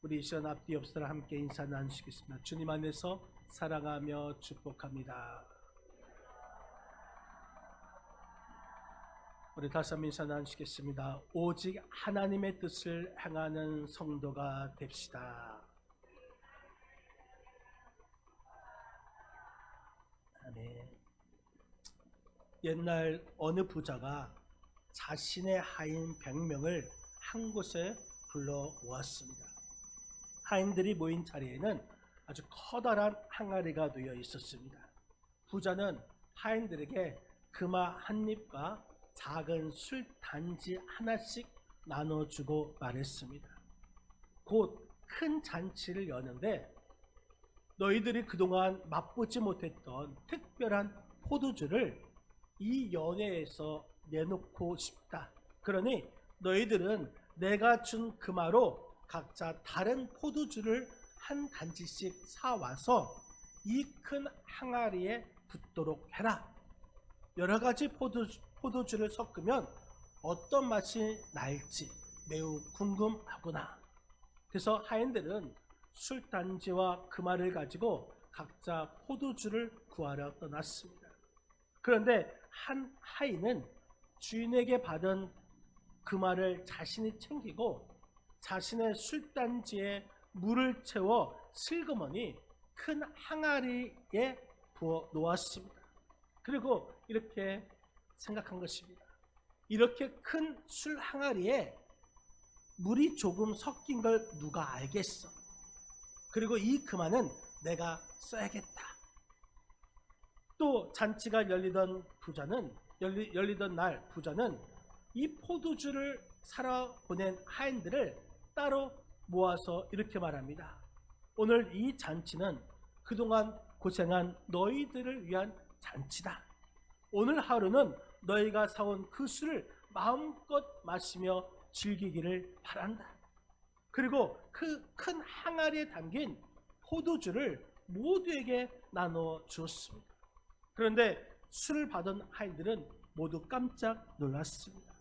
우리 이 시간 앞뒤 없으라 함께 인사 나누시겠습니다. 주님 안에서 사랑하며 축복합니다. 우리 다시 한번 인사 나누시겠습니다. 오직 하나님의 뜻을 행하는 성도가 됩시다. 아멘. 옛날 어느 부자가 자신의 하인 100명을 한 곳에 불러 모았습니다. 하인들이 모인 자리에는 아주 커다란 항아리가 놓여 있었습니다. 부자는 하인들에게 금화 한 입과 작은 술 단지 하나씩 나눠주고 말했습니다. 곧 큰 잔치를 여는데 너희들이 그동안 맛보지 못했던 특별한 포도주를 이 연회에서 내놓고 싶다. 그러니 너희들은 내가 준 금화로 각자 다른 포도주를 한 단지씩 사와서 이 큰 항아리에 붓도록 해라. 여러 가지 포도주를 섞으면 어떤 맛이 날지 매우 궁금하구나. 그래서 하인들은 술단지와 금화를 가지고 각자 포도주를 구하러 떠났습니다. 그런데 한 하인은 주인에게 받은 금화를 자신이 챙기고 자신의 술단지에 물을 채워 슬그머니 큰 항아리에 부어 놓았습니다. 그리고 이렇게 생각한 것입니다. 이렇게 큰 술 항아리에 물이 조금 섞인 걸 누가 알겠어. 그리고 이 금화는 내가 써야겠다. 또 잔치가 열리던 날 부자는 이 포도주를 사러 보낸 하인들을 따로 모아서 이렇게 말합니다. 오늘 이 잔치는 그동안 고생한 너희들을 위한 잔치다. 오늘 하루는 너희가 사온 그 술을 마음껏 마시며 즐기기를 바란다. 그리고 그 큰 항아리에 담긴 포도주를 모두에게 나눠 주었습니다. 그런데 술을 받은 하인들은 모두 깜짝 놀랐습니다.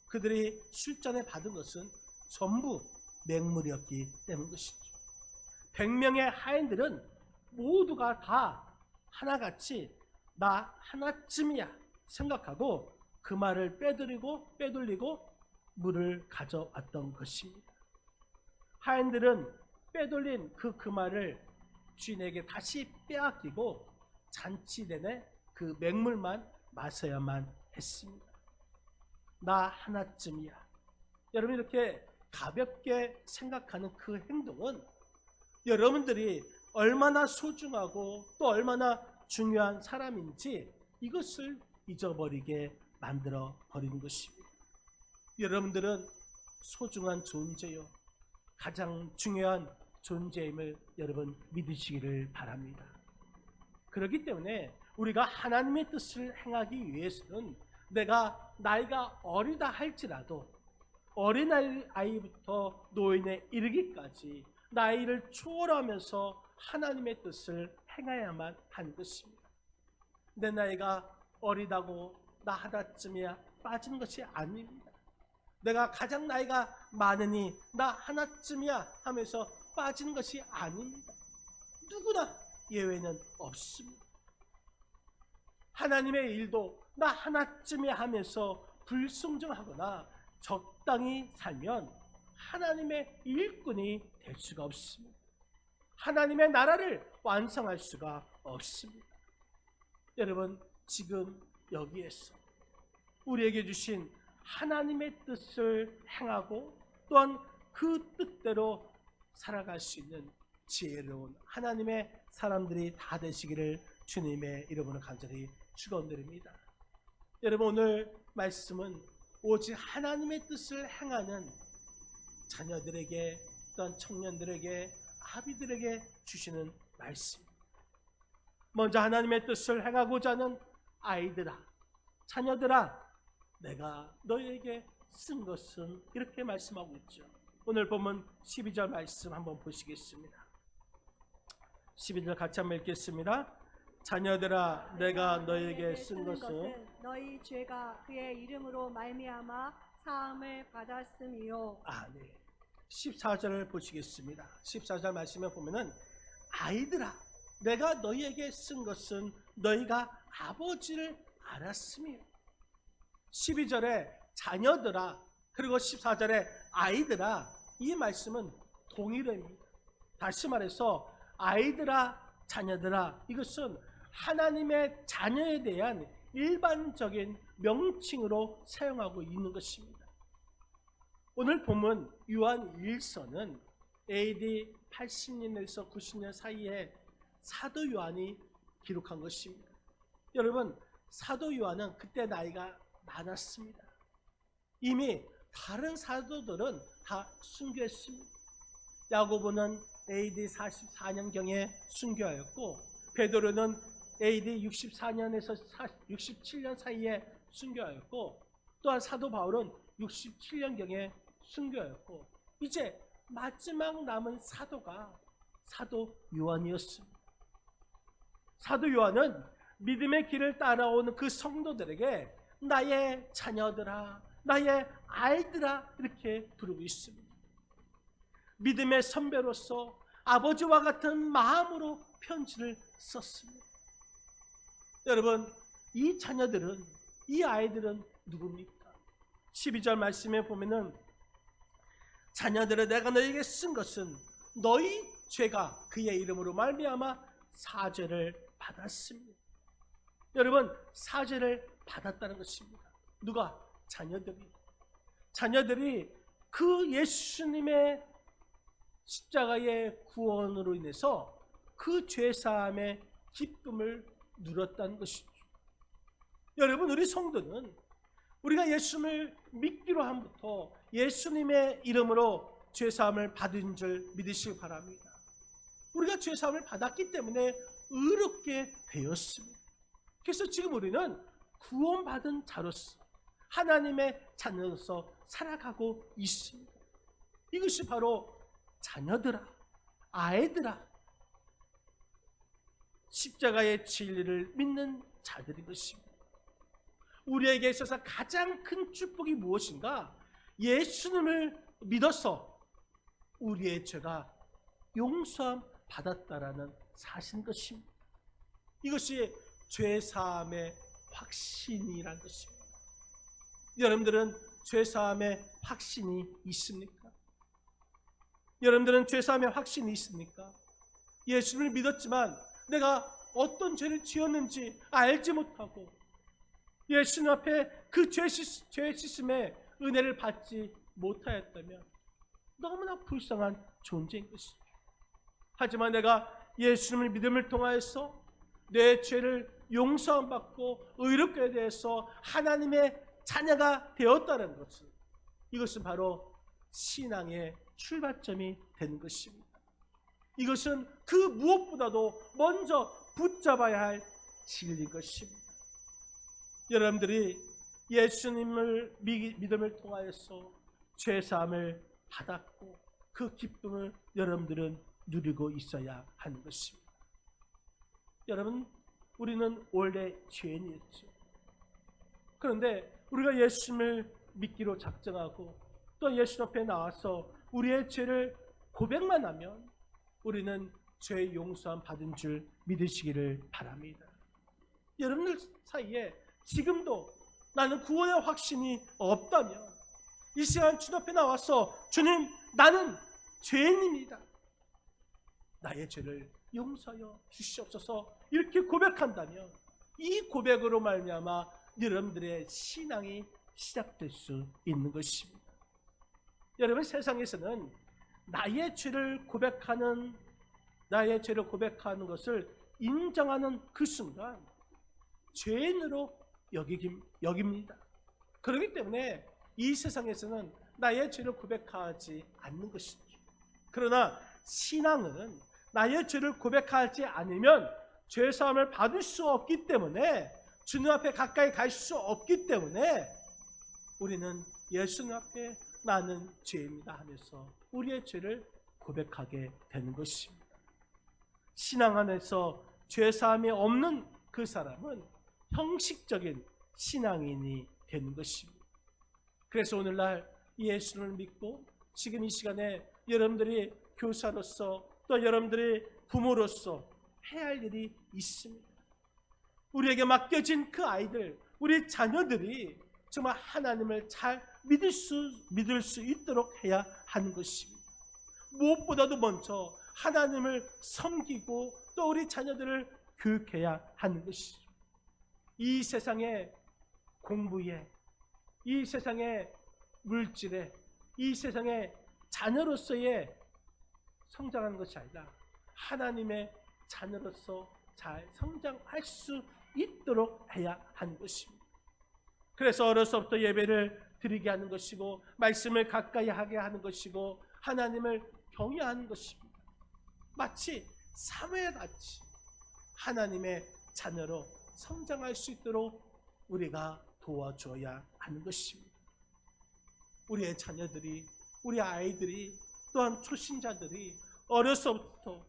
그들이 술잔에 받은 것은 전부 맹물이었기 때문 것이죠. 100명의 하인들은 모두가 다 하나같이 나 하나쯤이야 생각하고 그 말을 빼돌리고 물을 가져왔던 것입니다. 하인들은 빼돌린 그 말을 주인에게 다시 빼앗기고 잔치 내내 그 맹물만 마셔야만 했습니다. 나 하나쯤이야. 여러분, 이렇게 가볍게 생각하는 그 행동은 여러분들이 얼마나 소중하고 또 얼마나 중요한 사람인지 이것을 잊어버리게 만들어 버리는 것입니다. 여러분들은 소중한 존재요, 가장 중요한 존재임을 여러분 믿으시기를 바랍니다. 그렇기 때문에 우리가 하나님의 뜻을 행하기 위해서는 내가 나이가 어리다 할지라도 어린아이부터 노인에 이르기까지 나이를 초월하면서 하나님의 뜻을 행해야만 하는 것입니다. 내 나이가 어리다고 나 하나쯤이야 빠지는 것이 아닙니다. 내가 가장 나이가 많으니 나 하나쯤이야 하면서 빠지는 것이 아닙니다. 누구나 예외는 없습니다. 하나님의 일도 나 하나쯤이야 하면서 불순종하거나 적당히 살면 하나님의 일꾼이 될 수가 없습니다. 하나님의 나라를 완성할 수가 없습니다. 여러분, 지금 여기에서 우리에게 주신 하나님의 뜻을 행하고 또한 그 뜻대로 살아갈 수 있는 지혜로운 하나님의 사람들이 다 되시기를 주님의 이름으로 간절히 축원드립니다. 여러분, 오늘 말씀은 오직 하나님의 뜻을 행하는 자녀들에게 또한 청년들에게 아비들에게 주시는 말씀입니다. 먼저 하나님의 뜻을 행하고자 하는 아이들아, 자녀들아, 내가 너희에게 쓴 것은 이렇게 말씀하고 있죠. 오늘 보면 12절 말씀 한번 보시겠습니다. 12절 같이 한번 읽겠습니다. 자녀들아, 내가 너희에게 쓴 것은 너희 죄가 그의 이름으로 말미암아 사함을 받았음이요. 네. 14절을 보시겠습니다. 14절 말씀에 보면은 아이들아 내가 너희에게 쓴 것은 너희가 아버지를 알았으며, 12절에 자녀들아 그리고 14절에 아이들아, 이 말씀은 동일합니다. 다시 말해서 아이들아 자녀들아, 이것은 하나님의 자녀에 대한 일반적인 명칭으로 사용하고 있는 것입니다. 오늘 본문 요한 1서는 AD 80년에서 90년 사이에 사도 요한이 기록한 것입니다. 여러분, 사도 요한은 그때 나이가 많았습니다. 이미 다른 사도들은 다 순교했습니다. 야고보는 AD 44년경에 순교하였고, 베드로는 AD 64년에서 67년 사이에 순교하였고, 또한 사도 바울은 67년경에 순교하였고, 이제 마지막 남은 사도가 사도 요한이었습니다. 사도 요한은 믿음의 길을 따라오는 그 성도들에게 나의 자녀들아, 나의 아이들아 이렇게 부르고 있습니다. 믿음의 선배로서 아버지와 같은 마음으로 편지를 썼습니다. 여러분, 이 자녀들은, 이 아이들은 누굽니까? 12절 말씀에 보면은 자녀들아 내가 너에게 쓴 것은 너희 죄가 그의 이름으로 말미암아 사죄를 받았습니다. 여러분, 사죄를 받았다는 것입니다. 누가? 자녀들이 그 예수님의 십자가의 구원으로 인해서 그 죄사함의 기쁨을 누렸다는 것이죠. 여러분, 우리 성도는 우리가 예수님을 믿기로 함부터 예수님의 이름으로 죄사함을 받은 줄 믿으시기 바랍니다. 우리가 죄사함을 받았기 때문에 의롭게 되었습니다. 그래서 지금 우리는 구원받은 자로서 하나님의 자녀로서 살아가고 있습니다. 이것이 바로 자녀들아, 아이들아, 십자가의 진리를 믿는 자들인 것입니다. 우리에게 있어서 가장 큰 축복이 무엇인가? 예수님을 믿어서 우리의 죄가 용서함 받았다라는 사실인 것입니다. 이것이 죄사함의 확신이라는 것입니다. 여러분들은 죄사함의 확신이 있습니까? 여러분들은 죄사함의 확신이 있습니까? 예수를 믿었지만 내가 어떤 죄를 지었는지 알지 못하고 예수님 앞에 그 죄 씻음의 은혜를 받지 못하였다면 너무나 불쌍한 존재인 것이죠. 하지만 내가 예수님을 믿음을 통하여서 내 죄를 용서함 받고 의롭게 대해서 하나님의 자녀가 되었다는 것은, 이것은 바로 신앙의 출발점이 되는 것입니다. 이것은 그 무엇보다도 먼저 붙잡아야 할 진리인 것입니다. 여러분들이 예수님을 믿음을 통하여서 죄사함을 받았고 그 기쁨을 여러분들은 누리고 있어야 하는 것입니다. 여러분, 우리는 원래 죄인이었죠. 그런데 우리가 예수님을 믿기로 작정하고 또 예수 앞에 나와서 우리의 죄를 고백만 하면 우리는 죄 용서함 받은 줄 믿으시기를 바랍니다. 여러분들 사이에 지금도 나는 구원의 확신이 없다면 이 시간 주님 앞에 나와서 주님, 나는 죄인입니다. 나의 죄를 용서하여 주시옵소서 이렇게 고백한다면 이 고백으로 말미암아 여러분들의 신앙이 시작될 수 있는 것입니다. 여러분, 세상에서는 나의 죄를 고백하는 것을 인정하는 그 순간 죄인으로 여깁니다. 그렇기 때문에 이 세상에서는 나의 죄를 고백하지 않는 것이죠. 그러나 신앙은 나의 죄를 고백하지 않으면 죄사함을 받을 수 없기 때문에, 주님 앞에 가까이 갈 수 없기 때문에 우리는 예수님 앞에 나는 죄입니다 하면서 우리의 죄를 고백하게 되는 것입니다. 신앙 안에서 죄사함이 없는 그 사람은 형식적인 신앙인이 되는 것입니다. 그래서 오늘날 예수를 믿고 지금 이 시간에 여러분들이 교사로서 또 여러분들이 부모로서 해야 할 일이 있습니다. 우리에게 맡겨진 그 아이들, 우리 자녀들이 정말 하나님을 잘 믿을 수 있도록 해야 하는 것입니다. 무엇보다도 먼저 하나님을 섬기고 또 우리 자녀들을 교육해야 하는 것이죠. 이 세상의 공부에, 이 세상의 물질에, 이 세상의 자녀로서의 성장하는 것이 아니라 하나님의 자녀로서 잘 성장할 수 있도록 해야 하는 것입니다. 그래서 어려서부터 예배를 드리게 하는 것이고 말씀을 가까이 하게 하는 것이고 하나님을 경외하는 것입니다. 마치 사무엘같이 하나님의 자녀로 성장할 수 있도록 우리가 도와줘야 하는 것입니다. 우리의 자녀들이, 우리 아이들이, 또한 초신자들이 어려서부터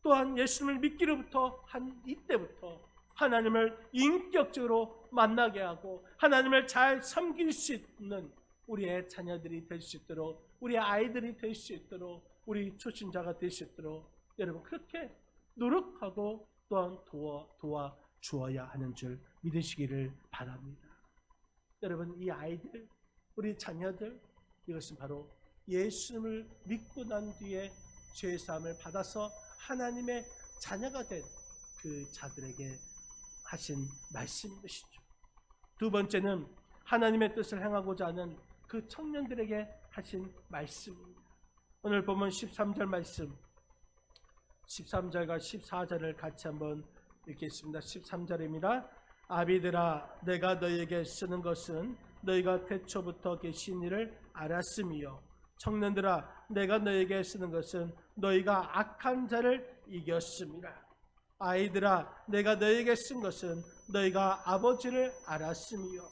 또한 예수님을 믿기로부터 한 이때부터 하나님을 인격적으로 만나게 하고 하나님을 잘 섬길 수 있는 우리의 자녀들이 될 수 있도록, 우리의 아이들이 될 수 있도록, 우리 초신자가 될 수 있도록 여러분 그렇게 노력하고 또한 도와주어야 하는 줄 믿으시기를 바랍니다. 여러분 이 아이들, 우리 자녀들, 이것은 바로 예수님을 믿고 난 뒤에 죄사함을 받아서 하나님의 자녀가 된 그 자들에게 하신 말씀인 것이죠. 두 번째는 하나님의 뜻을 행하고자 하는 그 청년들에게 하신 말씀입니다. 오늘 보면 13절 말씀, 13절과 14절을 같이 한번 읽겠습니다. 13절입니다. 아비들아, 내가 너희에게 쓰는 것은 너희가 태초부터 계신 이를 알았음이요, 청년들아, 내가 너희에게 쓰는 것은 너희가 악한 자를 이겼음이라. 아이들아, 내가 너희에게 쓴 것은 너희가 아버지를 알았음이요,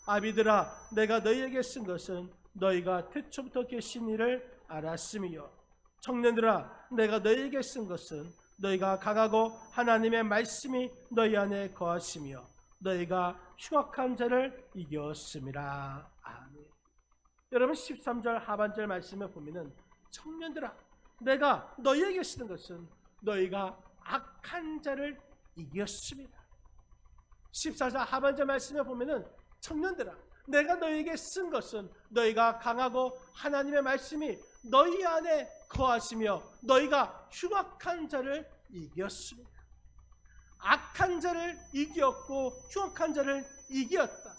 아비들아, 내가 너희에게 쓴 것은 너희가 태초부터 계신 이를 알았음이요, 청년들아, 내가 너희에게 쓴 것은 너희가 강하고 하나님의 말씀이 너희 안에 거하시며 너희가 흉악한 자를 이겼음이라. 아멘. 여러분 13절 하반절 말씀을 보면은 청년들아, 내가 너희에게 쓰는 것은 너희가 악한 자를 이겼습니다. 14절 하반절 말씀에 보면은 청년들아, 내가 너희에게 쓴 것은 너희가 강하고 하나님의 말씀이 너희 안에 거하시며 너희가 흉악한 자를 이겼습니다. 악한 자를 이겼고 흉악한 자를 이겼다.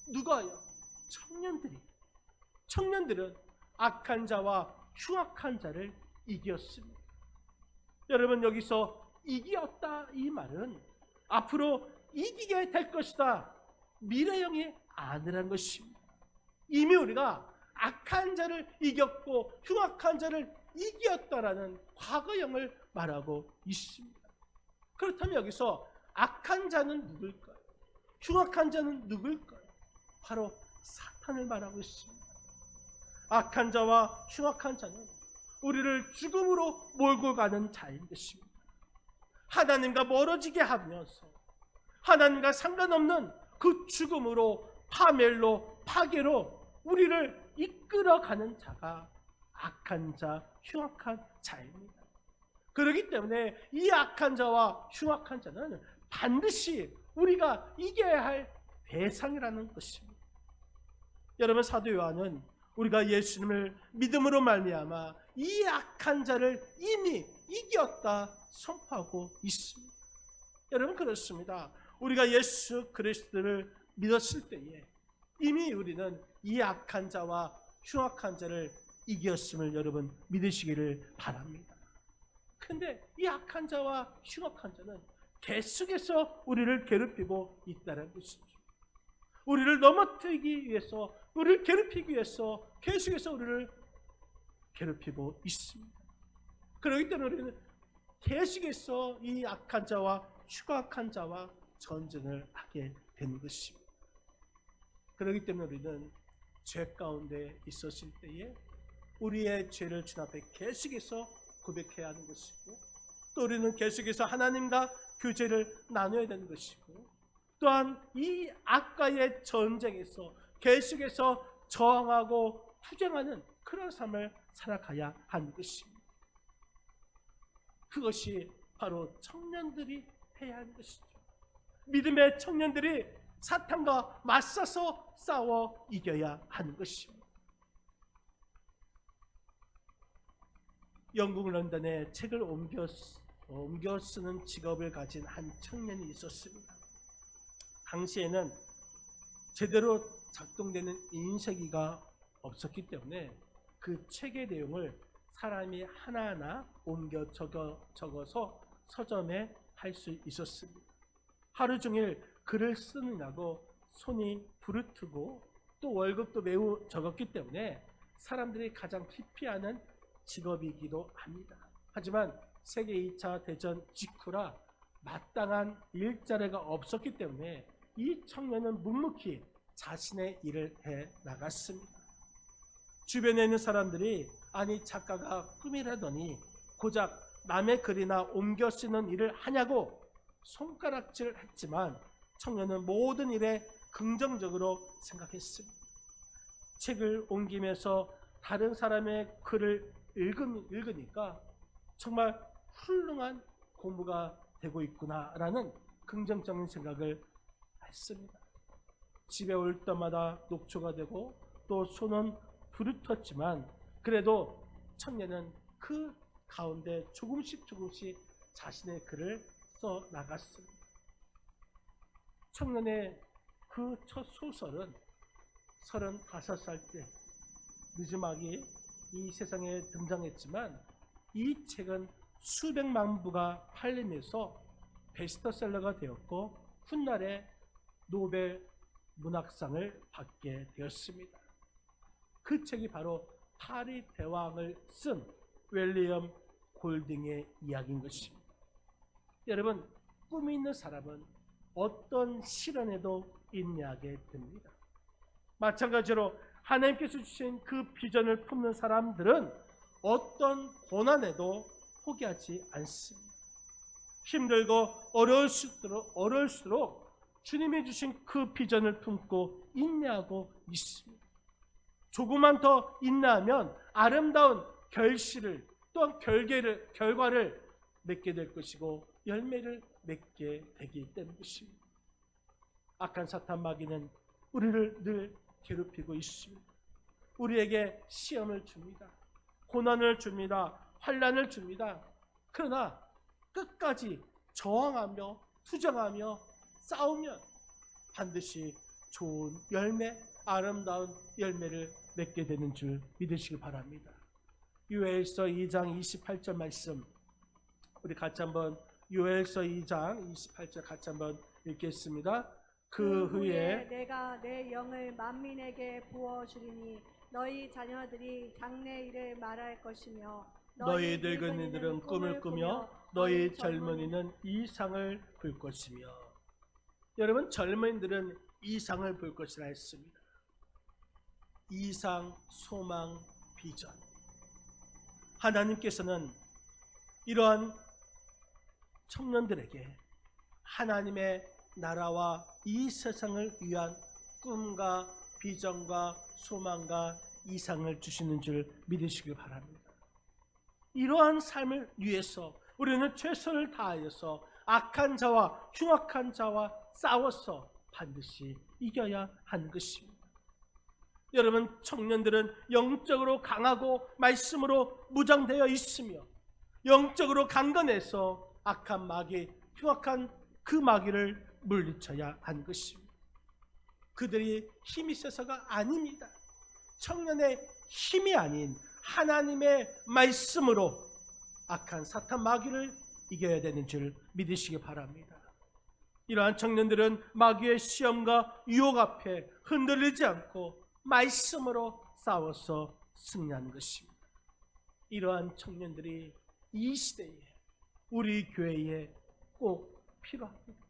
누가요? 청년들이. 청년들은 악한 자와 흉악한 자를 이겼습니다. 여러분 여기서 이겼다 이 말은 앞으로 이기게 될 것이다, 미래형이 아니란 것입니다. 이미 우리가 악한 자를 이겼고 흉악한 자를 이겼다라는 과거형을 말하고 있습니다. 그렇다면 여기서 악한 자는 누굴까요? 흉악한 자는 누굴까요? 바로 사탄을 말하고 있습니다. 악한 자와 흉악한 자는 우리를 죽음으로 몰고 가는 자인 것입니다. 하나님과 멀어지게 하면서 하나님과 상관없는 그 죽음으로, 파멸로, 파괴로 우리를 이끌어가는 자가 악한 자, 흉악한 자입니다. 그렇기 때문에 이 악한 자와 흉악한 자는 반드시 우리가 이겨야 할 대상이라는 것입니다. 여러분 사도 요한은 우리가 예수님을 믿음으로 말미암아 이 악한 자를 이미 이겼다 선포하고 있습니다. 여러분 그렇습니다. 우리가 예수 그리스도를 믿었을 때에 이미 우리는 이 악한 자와 흉악한 자를 이겼음을 여러분 믿으시기를 바랍니다. 근데 이 악한 자와 흉악한 자는 계속해서 우리를 괴롭히고 있다는 것이죠. 우리를 넘어뜨리기 위해서, 우리를 괴롭히기 위해서 계속해서 우리를 괴롭히고 있습니다. 그렇기 때문에 우리는 계속해서 이 악한 자와 흉악한 자와 전쟁을 하게 되는 것입니다. 그렇기 때문에 우리는 죄 가운데 있었을 때에 우리의 죄를 주님 앞에 계속해서 고백해야 하는 것이고, 또 우리는 계속해서 하나님과 교제를 나눠야 되는 것이고, 또한 이 악과의 전쟁에서 계속해서 저항하고 투쟁하는 그런 삶을 살아가야 하는 것입니다. 그것이 바로 청년들이 해야 하는 것이죠. 믿음의 청년들이 사탄과 맞서서 싸워 이겨야 하는 것입니다. 영국 런던에 책을 옮겨 쓰는 직업을 가진 한 청년이 있었습니다. 당시에는 제대로 작동되는 인쇄기가 없었기 때문에 그 책의 내용을 사람이 하나하나 옮겨 적어서 서점에 할 수 있었습니다. 하루 종일 글을 쓰느냐고 손이 부르트고 또 월급도 매우 적었기 때문에 사람들이 가장 기피하는 직업이기도 합니다. 하지만 세계 2차 대전 직후라 마땅한 일자리가 없었기 때문에 이 청년은 묵묵히 자신의 일을 해 나갔습니다. 주변에 있는 사람들이 아니 작가가 꿈이라더니 고작 남의 글이나 옮겨 쓰는 일을 하냐고 손가락질 했지만 청년은 모든 일에 긍정적으로 생각했습니다. 책을 옮기면서 다른 사람의 글을 읽으니까 정말 훌륭한 공부가 되고 있구나라는 긍정적인 생각을 했습니다. 집에 올 때마다 녹초가 되고 또 손은 부르텄지만 그래도 청년은 그 가운데 조금씩 자신의 글을 써 나갔습니다. 청년의 그 첫 소설은 35살 때 늦음하게 이 세상에 등장했지만 이 책은 수백만 부가 팔리면서 베스트셀러가 되었고 훗날에 노벨 문학상을 받게 되었습니다. 그 책이 바로 파리 대왕을 쓴 윌리엄 골딩의 이야기인 것입니다. 여러분, 꿈이 있는 사람은 어떤 시련에도 인내하게 됩니다. 마찬가지로 하나님께서 주신 그 비전을 품는 사람들은 어떤 고난에도 포기하지 않습니다. 힘들고 어려울수록 주님이 주신 그 비전을 품고 인내하고 있습니다. 조금만 더 인내하면 아름다운 결실을 또한 결과를 맺게 될 것이고 열매를 맺게 되기 때문입니다. 악한 사탄 마귀는 우리를 늘 괴롭히고 있습니다. 우리에게 시험을 줍니다. 고난을 줍니다. 환난을 줍니다. 그러나 끝까지 저항하며 투정하며 싸우면 반드시 좋은 열매, 아름다운 열매를 맺게 되는 줄 믿으시기 바랍니다. 요엘서 2장 28절 말씀 우리 같이 한번 요엘서 2장 28절 같이 한번 읽겠습니다. 그 후에 내가 내 영을 만민에게 부어주리니 너희 자녀들이 장래 일을 말할 것이며 너희 늙은이들은 꿈을 꾸며 너희 젊은이는 이상을 볼 것이며. 여러분, 젊은이들은 이상을 볼 것이라 했습니다. 이상, 소망, 비전. 하나님께서는 이러한 청년들에게 하나님의 나라와 이 세상을 위한 꿈과 비전과 소망과 이상을 주시는 줄 믿으시길 바랍니다. 이러한 삶을 위해서 우리는 최선을 다하여서 악한 자와 흉악한 자와 싸워서 반드시 이겨야 하는 것입니다. 여러분, 청년들은 영적으로 강하고 말씀으로 무장되어 있으며 영적으로 강건해서 악한 마귀, 흉악한 그 마귀를 물리쳐야 하는 것입니다. 그들이 힘이 있어서가 아닙니다. 청년의 힘이 아닌 하나님의 말씀으로 악한 사탄 마귀를 이겨야 되는 줄 믿으시기 바랍니다. 이러한 청년들은 마귀의 시험과 유혹 앞에 흔들리지 않고 말씀으로 싸워서 승리하는 것입니다. 이러한 청년들이 이 시대에 우리 교회에 꼭 필요합니다.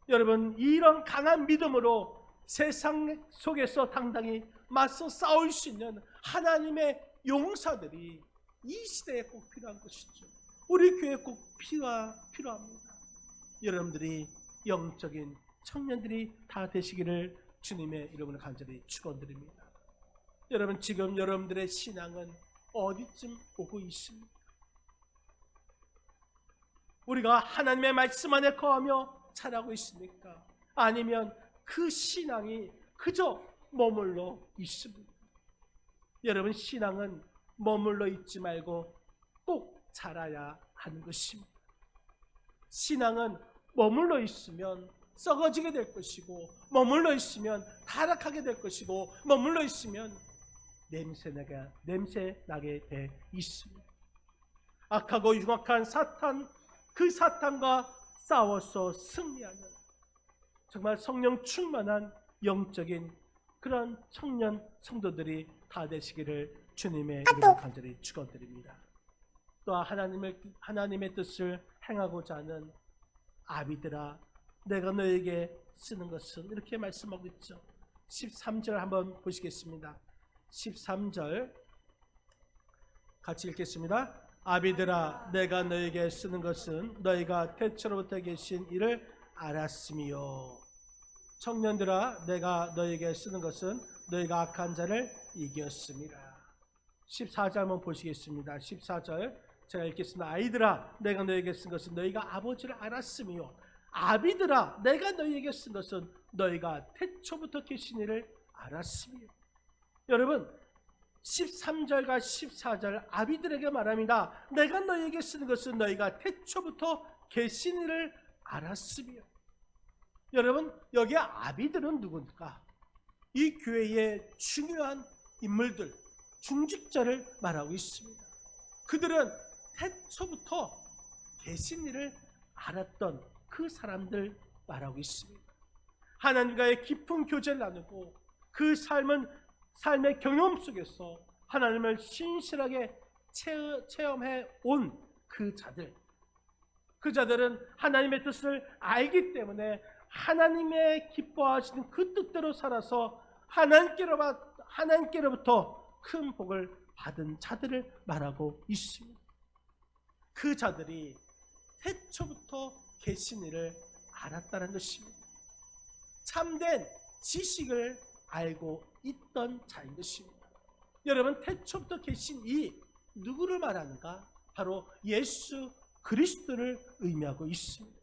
여러분, 이런 강한 믿음으로 세상 속에서 당당히 맞서 싸울 수 있는 하나님의 용사들이 이 시대에 꼭 필요한 것이죠. 우리 교회에 꼭 필요합니다. 여러분들이 영적인 청년들이 다 되시기를 주님의 이름으로 간절히 축원드립니다. 여러분, 지금 여러분들의 신앙은 어디쯤 오고 있습니까? 우리가 하나님의 말씀 안에 거하며 자라고 있습니까? 아니면 그 신앙이 그저 머물러 있습니까? 여러분, 신앙은 머물러 있지 말고 꼭 자라야 하는 것입니다. 신앙은 머물러 있으면 썩어지게 될 것이고, 머물러 있으면 타락하게 될 것이고, 머물러 있으면 냄새 나게 돼 있습니다. 악하고 흉악한 사탄, 그 사탄과 싸워서 승리하는 정말 성령 충만한 영적인 그런 청년 성도들이 다 되시기를 주님의 이름으로 간절히 축원드립니다. 또 하나님의 뜻을 행하고자 하는 아비들아, 내가 너에게 쓰는 것은, 이렇게 말씀하고 있죠. 13절 한번 보시겠습니다. 13절 같이 읽겠습니다. 아비들아, 내가 너에게 쓰는 것은 너희가 태초로부터 계신 이를 알았으며, 청년들아, 내가 너에게 쓰는 것은 너희가 악한 자를 이겼습니다. 14절 한번 보시겠습니다. 14절 제가 읽겠습니다. 아이들아, 내가 너에게 쓴 것은 너희가 아버지를 알았으며, 아비들아, 내가 너희에게 쓴 것은 너희가 태초부터 계신 이를 알았으며. 여러분, 13절과 14절 아비들에게 말합니다. 내가 너희에게 쓰는 것은 너희가 태초부터 계신 이를 알았으며. 여러분, 여기 아비들은 누구입니까? 이 교회의 중요한 인물들, 중직자를 말하고 있습니다. 그들은 태초부터 계신 이를 알았던 그 사람들 말하고 있습니다. 하나님과의 깊은 교제를 나누고 그 삶의 경험 속에서 하나님을 신실하게 체험해 온 그 자들, 그 자들은 하나님의 뜻을 알기 때문에 하나님의 기뻐하시는 그 뜻대로 살아서 하나님께로부터 큰 복을 받은 자들을 말하고 있습니다. 그 자들이 태초부터 계신 이를 알았다는 것입니다. 참된 지식을 알고 있던 자인 것입니다. 여러분, 태초부터 계신 이 누구를 말하는가? 바로 예수 그리스도를 의미하고 있습니다.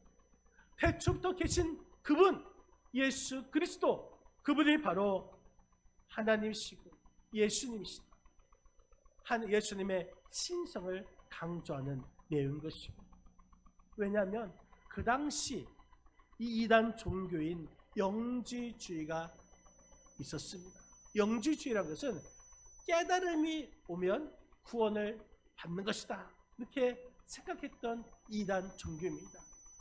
태초부터 계신 그분, 예수 그리스도, 그분이 바로 하나님이시고 예수님이시다. 예수님의 신성을 강조하는 내용인 것입니다. 왜냐하면 그 당시 이 이단 종교인 영지주의가 있었습니다. 영지주의라는 것은 깨달음이 오면 구원을 받는 것이다, 이렇게 생각했던 이단 종교입니다.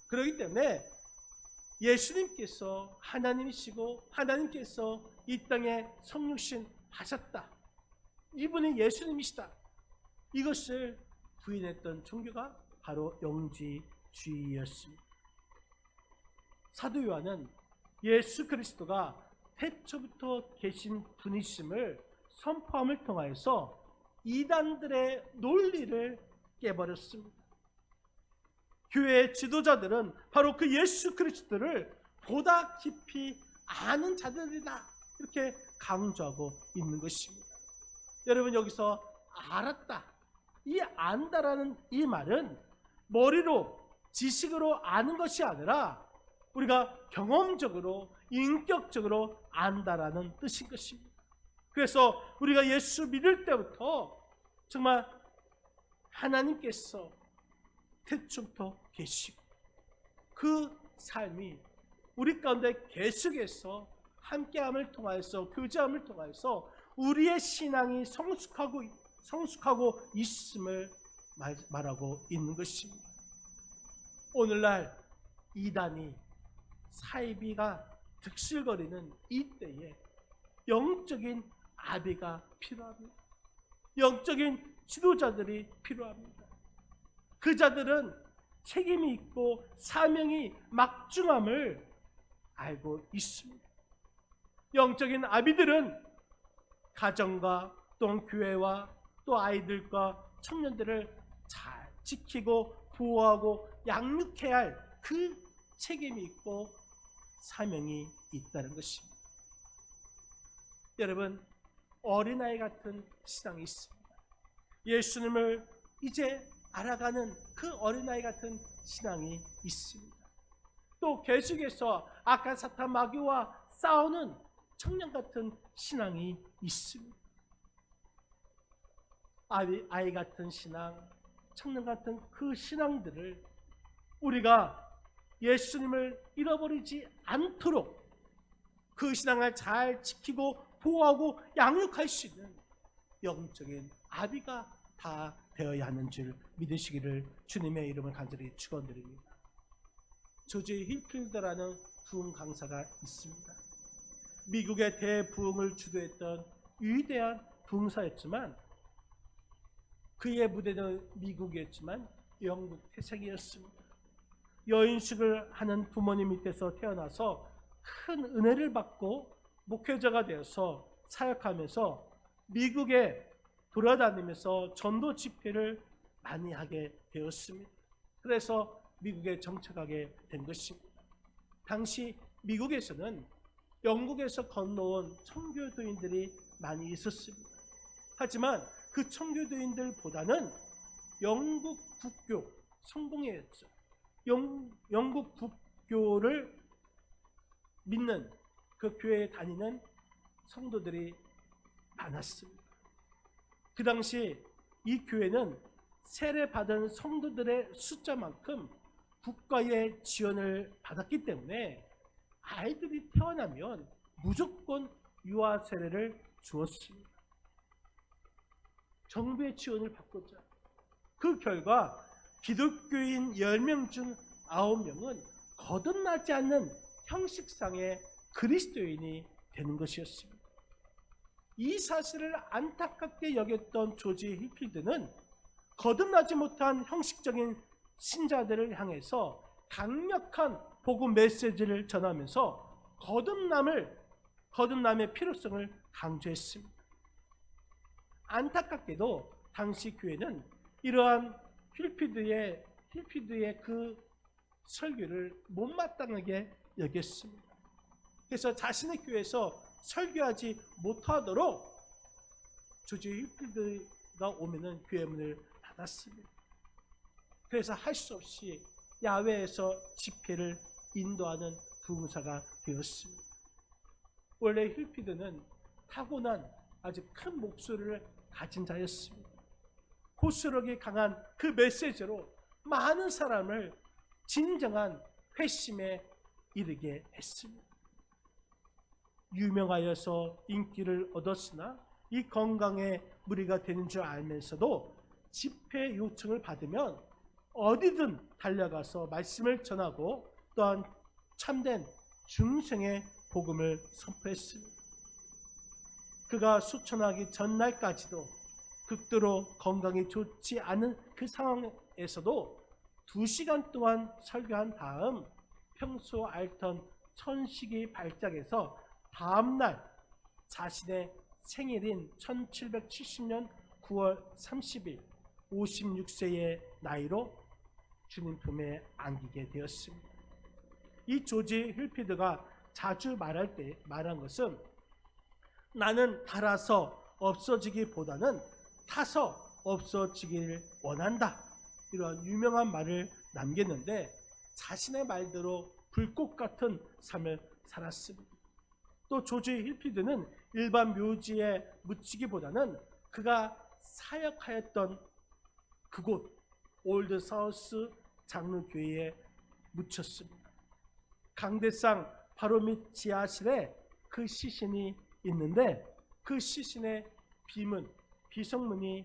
그렇기 때문에 예수님께서 하나님이시고 하나님께서 이 땅에 성육신 하셨다, 이분이 예수님이시다, 이것을 부인했던 종교가 바로 영지주의였습니다. 사도 요한은 예수 그리스도가 태초부터 계신 분이심을 선포함을 통하여서 이단들의 논리를 깨버렸습니다. 교회의 지도자들은 바로 그 예수 그리스도를 보다 깊이 아는 자들이다, 이렇게 강조하고 있는 것입니다. 여러분, 여기서 알았다, 이 안다라는 이 말은 머리로 지식으로 아는 것이 아니라 우리가 경험적으로 인격적으로 안다라는 뜻인 것입니다. 그래서 우리가 예수 믿을 때부터 정말 하나님께서 태초부터 계시고 그 삶이 우리 가운데 계속해서 함께함을 통하여서, 교제함을 통하여서 우리의 신앙이 성숙하고 있음을 말하고 있는 것입니다. 오늘날 이단이 사이비가 득실거리는 이때에 영적인 아비가 필요합니다. 영적인 지도자들이 필요합니다. 그 자들은 책임이 있고 사명이 막중함을 알고 있습니다. 영적인 아비들은 가정과 또 교회와 또 아이들과 청년들을 잘 지키고 보호하고 양육해야 할 그 책임이 있고 사명이 있다는 것입니다. 여러분, 어린아이 같은 신앙이 있습니다. 예수님을 이제 알아가는 그 어린아이 같은 신앙이 있습니다. 또 계속해서 악한 사탄 마귀와 싸우는 청년 같은 신앙이 있습니다. 아이 같은 신앙, 청년 같은 그 신앙들을 우리가 예수님을 잃어버리지 않도록 그 신앙을 잘 지키고 보호하고 양육할 수 있는 영적인 아비가 다 되어야 하는 줄 믿으시기를 주님의 이름을 간절히 축원드립니다. 조지 힐필더라는 부흥 강사가 있습니다. 미국의 대부흥을 주도했던 위대한 부흥사였지만 그의 무대는 미국이었지만 영국 태생이었습니다. 여인식을 하는 부모님 밑에서 태어나서 큰 은혜를 받고 목회자가 되어서 사역하면서 미국에 돌아다니면서 전도 집회를 많이 하게 되었습니다. 그래서 미국에 정착하게 된 것입니다. 당시 미국에서는 영국에서 건너온 청교도인들이 많이 있었습니다. 하지만 그 청교도인들보다는 영국 국교 성공회였죠. 영국 국교를 믿는 그 교회에 다니는 성도들이 많았습니다. 그 당시 이 교회는 세례받은 성도들의 숫자만큼 국가의 지원을 받았기 때문에 아이들이 태어나면 무조건 유아 세례를 주었습니다. 정부의 지원을 받고자. 그 결과 기독교인 10명 중 9명은 거듭나지 않는 형식상의 그리스도인이 되는 것이었습니다. 이 사실을 안타깝게 여겼던 조지 힐필드는 거듭나지 못한 형식적인 신자들을 향해서 강력한 복음 메시지를 전하면서 거듭남의 필요성을 강조했습니다. 안타깝게도 당시 교회는 이러한 힐필드의 그 설교를 못마땅하게 여겼습니다. 그래서 자신의 교회에서 설교하지 못하도록 조지 힐필드가 오면은 교회 문을 닫았습니다. 그래서 할 수 없이 야외에서 집회를 인도하는 부흥사가 되었습니다. 원래 힐필드는 타고난 아주 큰 목소리를 가진 자였습니다. 호소력이 강한 그 메시지로 많은 사람을 진정한 회심에 이르게 했습니다. 유명하여서 인기를 얻었으나 이 건강에 무리가 되는 줄 알면서도 집회 요청을 받으면 어디든 달려가서 말씀을 전하고 또한 참된 중생의 복음을 선포했습니다. 그가 수천하기 전날까지도 극도로 건강이 좋지 않은 그 상황에서도 2시간 동안 설교한 다음 평소 앓던 천식이 발작해서 다음날 자신의 생일인 1770년 9월 30일 56세의 나이로 주님 품에 안기게 되었습니다. 이 조지 힐필드가 자주 말한 것은 나는 달아서 없어지기보다는 타서 없어지기를 원한다. 이런 유명한 말을 남겼는데 자신의 말대로 불꽃 같은 삶을 살았습니다. 또 조지 힐필드는 일반 묘지에 묻히기보다는 그가 사역하였던 그곳 올드 사우스 장로교회에 묻혔습니다. 강대상 바로 밑 지하실에 그 시신이 있는데 그 시신의 비석문이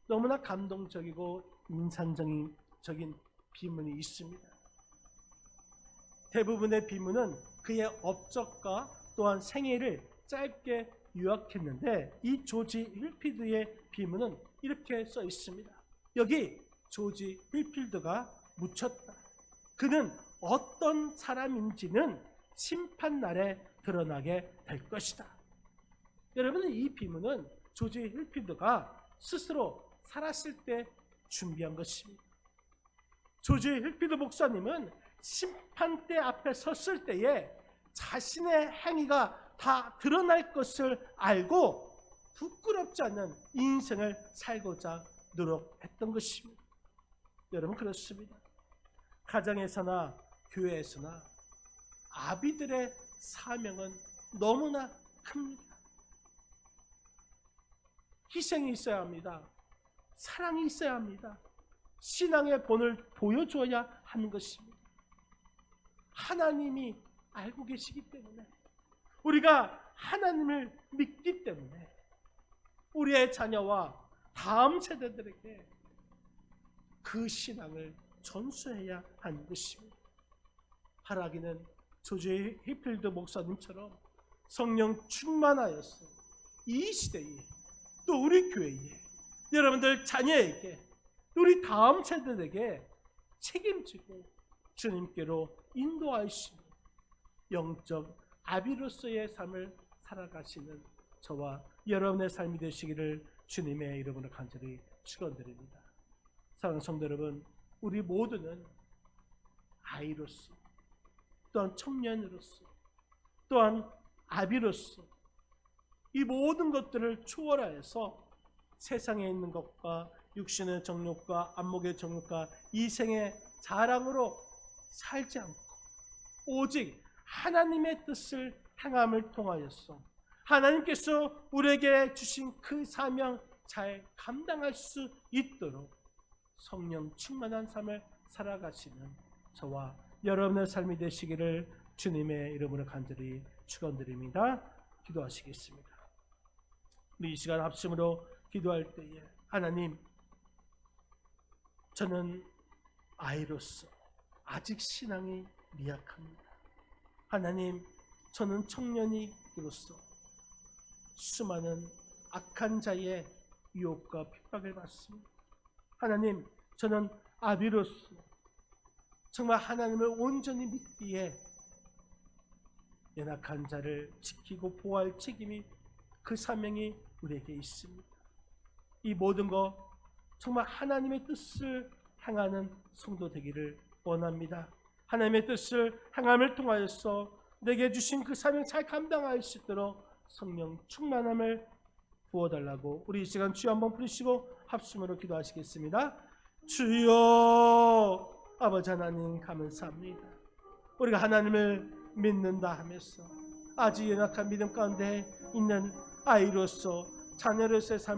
너무나 감동적이고 인상적인 비문이 있습니다. 대부분의 비문은 그의 업적과 또한 생애를 짧게 요약했는데 이 조지 힐필드의 비문은 이렇게 써 있습니다. 여기 조지 힐필드가 묻혔다. 그는 어떤 사람인지는 심판날에 드러나게 될 것이다. 여러분, 이 비문은 조지 힐필드가 스스로 살았을 때 준비한 것입니다. 조지 힐필드 목사님은 심판대 앞에 섰을 때에 자신의 행위가 다 드러날 것을 알고 부끄럽지 않은 인생을 살고자 노력했던 것입니다. 여러분, 그렇습니다. 가정에서나 교회에서나 아비들의 사명은 너무나 큽니다. 희생이 있어야 합니다. 사랑이 있어야 합니다. 신앙의 본을 보여줘야 하는 것입니다. 하나님이 알고 계시기 때문에, 우리가 하나님을 믿기 때문에 우리의 자녀와 다음 세대들에게 그 신앙을 전수해야 하는 것입니다. 바라기는 조지 히필드 목사님처럼 성령 충만하여서 이 시대에, 또 우리 교회에, 여러분들 자녀에게, 우리 다음 세대에게 책임지고 주님께로 인도하시는 영적 아비로서의 삶을 살아가시는 저와 여러분의 삶이 되시기를 주님의 이름으로 간절히 축원드립니다. 사랑하는 성도 여러분, 우리 모두는 아이로서, 또한 청년으로서, 또한 아비로서 이 모든 것들을 초월하여서 세상에 있는 것과 육신의 정욕과 안목의 정욕과 이생의 자랑으로 살지 않고 오직 하나님의 뜻을 행함을 통하여서 하나님께서 우리에게 주신 그 사명 잘 감당할 수 있도록 성령 충만한 삶을 살아가시는 저와 여러분의 삶이 되시기를 주님의 이름으로 간절히 축원드립니다. 기도하시겠습니다. 우리 이 시간 합심으로 기도할 때에, 하나님, 저는 아이로서 아직 신앙이 미약합니다. 하나님, 저는 청년이로서 수많은 악한 자의 유혹과 핍박을 받습니다. 하나님, 저는 아비로서 정말 하나님을 온전히 믿기에 연약한 자를 지키고 보호할 책임이, 그 사명이 우리에게 있습니다. 이 모든 것 정말 하나님의 뜻을 행하는 성도 되기를 원합니다. 하나님의 뜻을 행함을 통하여서 내게 주신 그 사명 잘 감당할 수 있도록 성령 충만함을 부어달라고 우리 이 시간 주여 한번 부르시고 합심으로 기도하시겠습니다. 주여, 아버지 하나님 감사합니다. 우리가 하나님을 믿는다 하면서 아직 연약한 믿음 가운데 있는 아이로서, 자녀로서의 삶